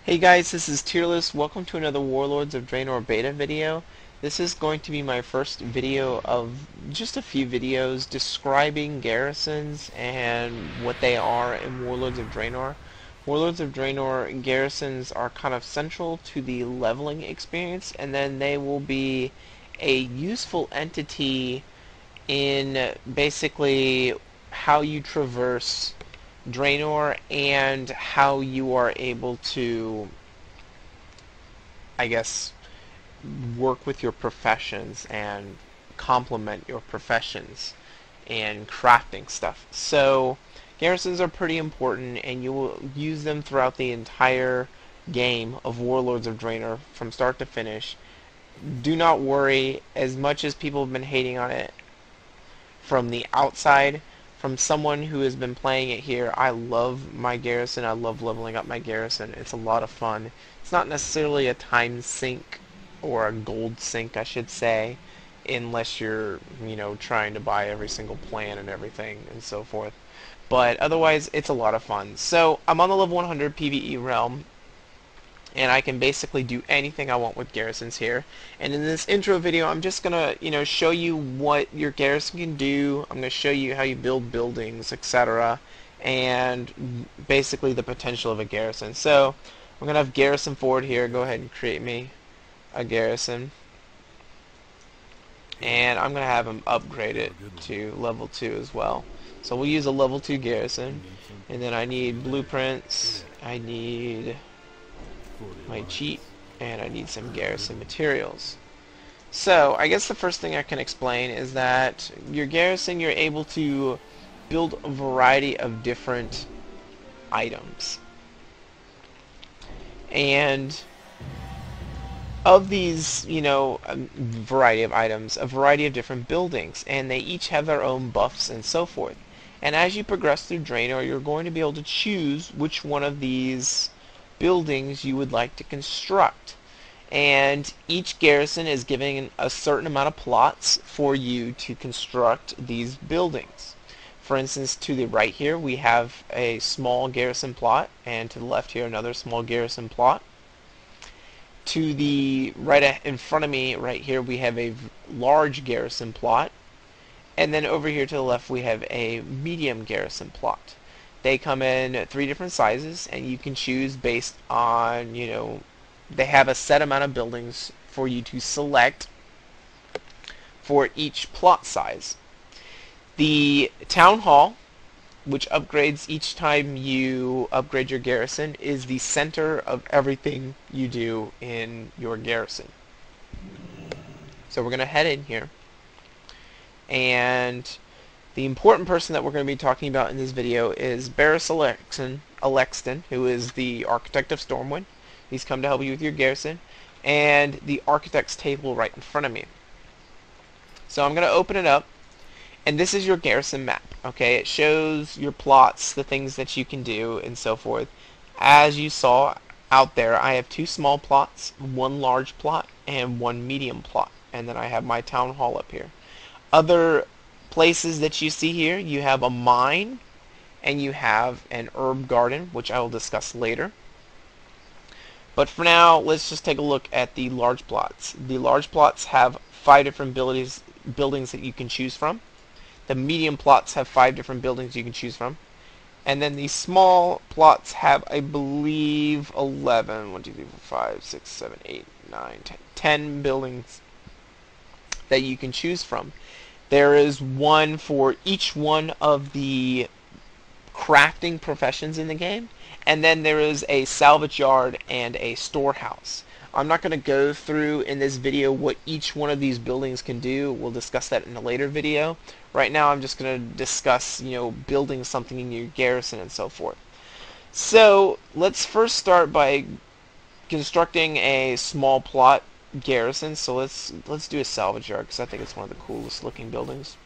Hey guys, this is Tirelis. Welcome to another Warlords of Draenor beta video. This is going to be my first video of just a few videos describing garrisons and what they are in Warlords of Draenor. Warlords of Draenor garrisons are kind of central to the leveling experience, and then they will be a useful entity in basically how you traverse Draenor and how you are able to, I guess, work with your professions and complement your professions and crafting stuff. So garrisons are pretty important, and you will use them throughout the entire game of Warlords of Draenor from start to finish. Do not worry, as much as people have been hating on it from the outside, from someone who has been playing it here, I love my garrison. I love leveling up my garrison. It's a lot of fun. It's not necessarily a time sink or a gold sink, I should say, unless you're, trying to buy every single plan and everything and so forth. But otherwise, it's a lot of fun. So I'm on the level 100 PvE realm, and I can basically do anything I want with garrisons here. And in this intro video, I'm just gonna, show you what your garrison can do. I'm gonna show you how you build buildings, etc., and basically the potential of a garrison. So I'm gonna have Garrison Forward here. Go ahead and create me a garrison, and I'm gonna have him upgrade it to level 2 as well. So we'll use a level 2 garrison, and then I need blueprints. I need my cheat, and I need some garrison materials. So I guess the first thing I can explain is that your garrison, you're able to build a variety of different items, and of these, variety of items, a variety of different buildings, and they each have their own buffs and so forth. And as you progress through Draenor, you're going to be able to choose which one of these buildings you would like to construct. And each garrison is given a certain amount of plots for you to construct these buildings. For instance, to the right here we have a small garrison plot, and to the left here another small garrison plot. To the right in front of me right here we have a large garrison plot, and then over here to the left we have a medium garrison plot. They come in 3 different sizes, and you can choose based on, they have a set amount of buildings for you to select for each plot size. The town hall, which upgrades each time you upgrade your garrison, is the center of everything you do in your garrison. So we're going to head in here, and the important person that we're going to be talking about in this video is Barris Alexton, who is the Architect of Stormwind. He's come to help you with your garrison, and the Architect's table right in front of me. So I'm going to open it up, and this is your garrison map. Okay, it shows your plots, the things that you can do, and so forth. As you saw out there, I have 2 small plots, 1 large plot, and 1 medium plot, and then I have my town hall up here. Other places that you see here, you have a mine, and you have an herb garden, which I will discuss later. But for now, let's just take a look at the large plots. The large plots have 5 different buildings that you can choose from. The medium plots have 5 different buildings you can choose from. And then the small plots have, I believe, 11, 1, 2, 3, 4, 5, 6, 7, 8, 9, 10 buildings that you can choose from. There is one for each one of the crafting professions in the game, and then there is a salvage yard and a storehouse. I'm not going to go through in this video what each one of these buildings can do. We'll discuss that in a later video. Right now I'm just going to discuss, building something in your garrison and so forth. So let's first start by constructing a small plot garrison. So let's do a salvage yard, because I think it's one of the coolest looking buildings.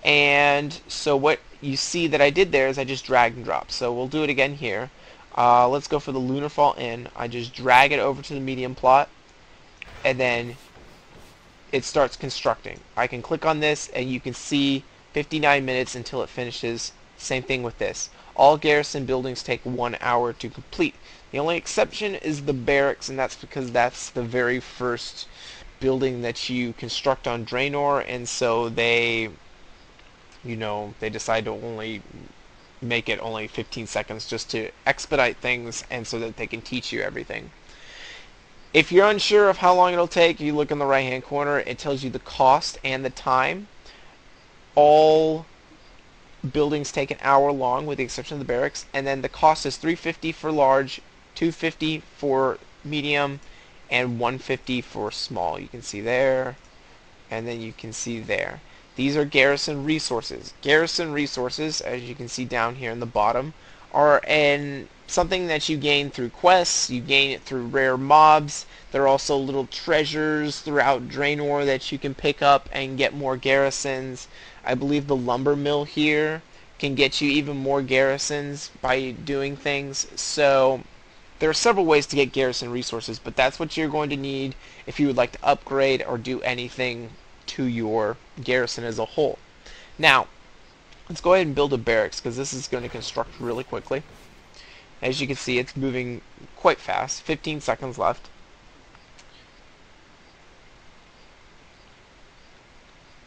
And so what you see that I did there is I just drag and drop. So we'll do it again here. Let's go for the Lunarfall Inn. I just drag it over to the medium plot, and then it starts constructing. I can click on this, and you can see 59 minutes until it finishes Same thing with this. All garrison buildings take 1 hour to complete. The only exception is the barracks, and that's because that's the very first building that you construct on Draenor, and so they decide to only make it only 15 seconds just to expedite things and so that they can teach you everything. If you're unsure of how long it'll take, you look in the right hand corner, it tells you the cost and the time. All buildings take an hour long with the exception of the barracks, and then the cost is $350 for large, $250 for medium, and $150 for small. You can see there, and then you can see there. These are garrison resources. Garrison resources, as you can see down here in the bottom, are something that you gain through quests. You gain it through rare mobs. There are also little treasures throughout Draenor that you can pick up and get more garrisons. I believe the lumber mill here can get you even more garrisons by doing things. So there are several ways to get garrison resources, but that's what you're going to need if you would like to upgrade or do anything to your garrison as a whole. Now, let's go ahead and build a barracks, because this is going to construct really quickly. As you can see, it's moving quite fast. 15 seconds left.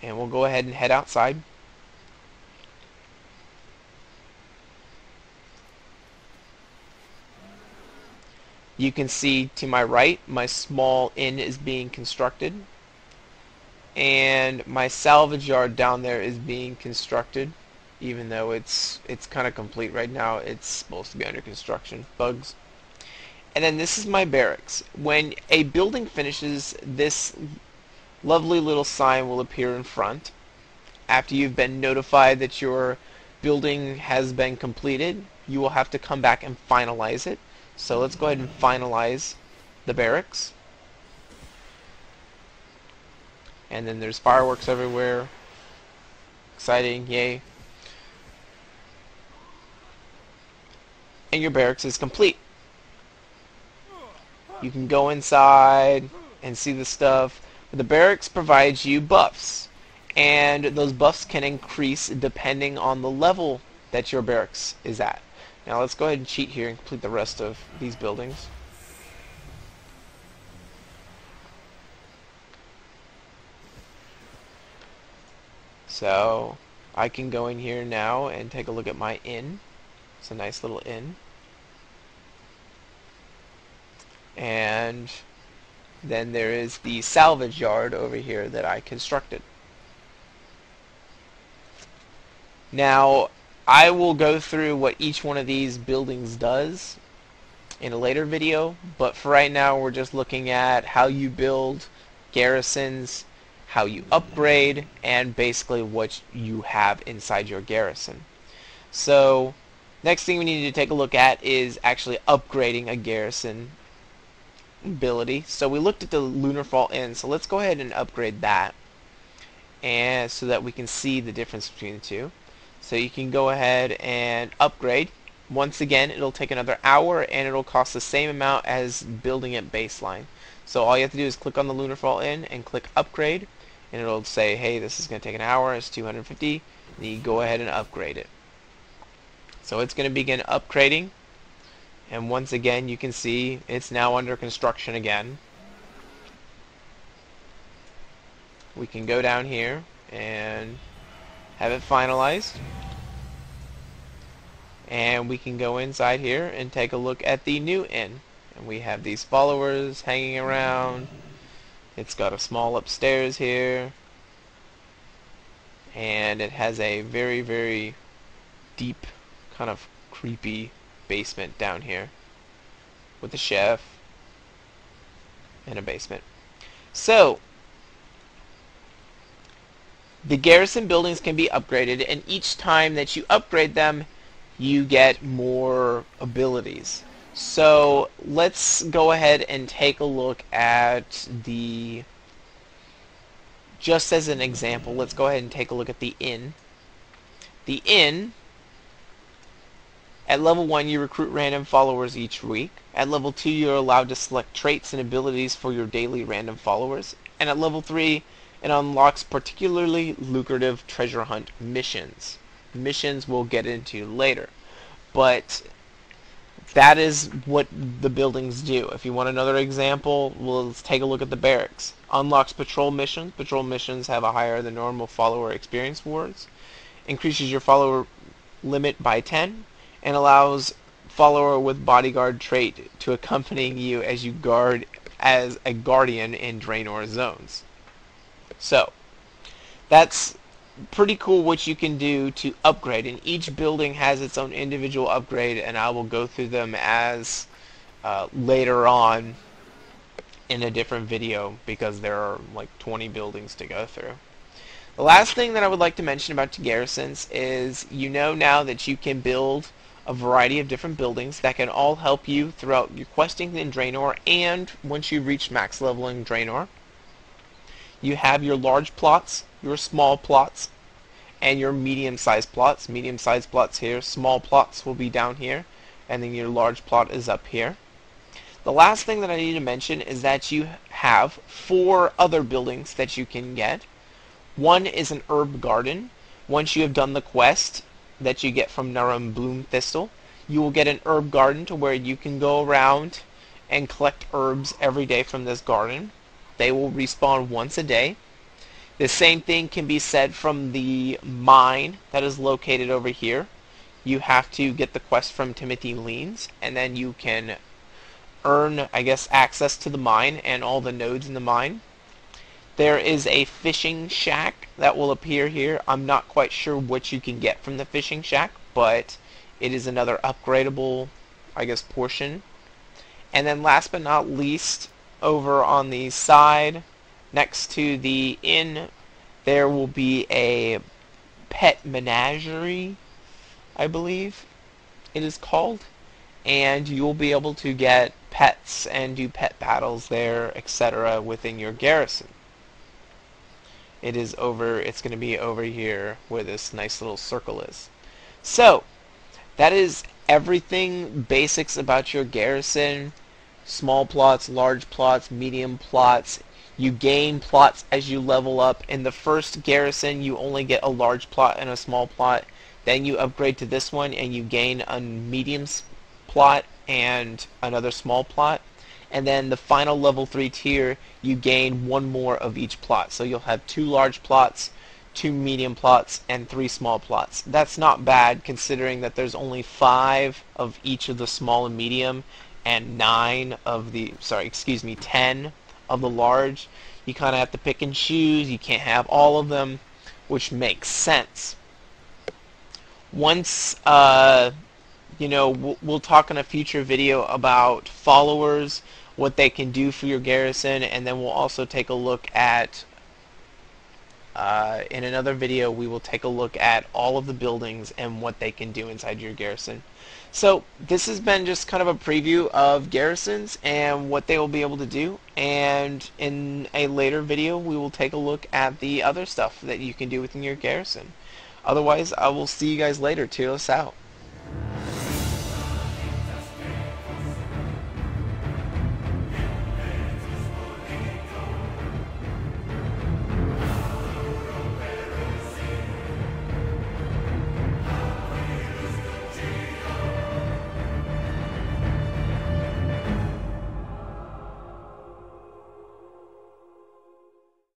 And we'll go ahead and head outside. You can see to my right, my small inn is being constructed. And my salvage yard down there is being constructed, even though it's kind of complete right now. It's supposed to be under construction. Bugs. And then this is my barracks. When a building finishes, this lovely little sign will appear in front. After you've been notified that your building has been completed, you will have to come back and finalize it. So let's go ahead and finalize the barracks. And then there's fireworks everywhere. Exciting, yay. And your barracks is complete. You can go inside and see the stuff. The barracks provides you buffs. And those buffs can increase depending on the level that your barracks is at. Now let's go ahead and cheat here and complete the rest of these buildings. So I can go in here now and take a look at my inn. It's a nice little inn. And then there is the salvage yard over here that I constructed. Now I will go through what each one of these buildings does in a later video, but for right now we're just looking at how you build garrisons, how you upgrade, and basically what you have inside your garrison. So next thing we need to take a look at is actually upgrading a garrison ability. So we looked at the Lunarfall Inn, so let's go ahead and upgrade that, and so that we can see the difference between the two. So you can go ahead and upgrade. Once again, it'll take another hour and it'll cost the same amount as building it baseline. So all you have to do is click on the Lunarfall Inn and click upgrade, and it'll say, hey, this is going to take an hour, it's 250, and you go ahead and upgrade it. So it's going to begin upgrading, and once again you can see it's now under construction again. We can go down here and have it finalized, and we can go inside here and take a look at the new inn. And we have these followers hanging around. It's got a small upstairs here, and it has a very, very deep, kind of creepy basement down here with a chef and a basement. So the garrison buildings can be upgraded, and each time that you upgrade them you get more abilities. So let's go ahead and take a look at the, just as an example, let's go ahead and take a look at the inn. The inn, at level 1 you recruit random followers each week. At level 2 you're allowed to select traits and abilities for your daily random followers. And at level 3 it unlocks particularly lucrative treasure hunt missions. missions we'll get into later. But that is what the buildings do. If you want another example, let's take a look at the barracks. Unlocks patrol missions. Patrol missions have a higher than normal follower experience rewards. Increases your follower limit by 10 and allows follower with bodyguard trait to accompany you as you guard as a guardian in Draenor zones. So, that's pretty cool what you can do to upgrade, and each building has its own individual upgrade, and I will go through them as later on in a different video because there are like 20 buildings to go through. The last thing that I would like to mention about garrisons is you know now that you can build a variety of different buildings that can all help you throughout your questing in Draenor, and once you reach max level in Draenor. You have your large plots, your small plots, and your medium-sized plots. Medium-sized plots here, small plots will be down here, and then your large plot is up here. The last thing that I need to mention is that you have 4 other buildings that you can get. One is an herb garden. Once you have done the quest that you get from Narum Bloom Thistle, you will get an herb garden to where you can go around and collect herbs every day from this garden. They will respawn once a day. The same thing can be said from the mine that is located over here. You have to get the quest from Timothy Leans, and then you can earn, I guess, access to the mine and all the nodes in the mine. There is a fishing shack that will appear here. I'm not quite sure what you can get from the fishing shack, but it is another upgradable, I guess, portion. And then last but not least, over on the side next to the inn there will be a pet menagerie, I believe it is called, and you'll be able to get pets and do pet battles there, etc. within your garrison. It's going to be over here where this nice little circle is. So that is everything basics about your garrison. Small plots, large plots, medium plots. You gain plots as you level up. In the first garrison you only get a large plot and a small plot. Then you upgrade to this one and you gain a medium plot and another small plot. And then the final level 3 tier you gain 1 more of each plot. So you'll have 2 large plots, 2 medium plots, and 3 small plots. That's not bad considering that there's only 5 of each of the small and medium and 10 of the large. You kind of have to pick and choose. You can't have all of them, which makes sense. Once we'll talk in a future video about followers, what they can do for your garrison, and then we'll also take a look at in another video we will take a look at all of the buildings and what they can do inside your garrison. So this has been just kind of a preview of garrisons and what they will be able to do, and in a later video we will take a look at the other stuff that you can do within your garrison. Otherwise, I will see you guys later. Tirelis out.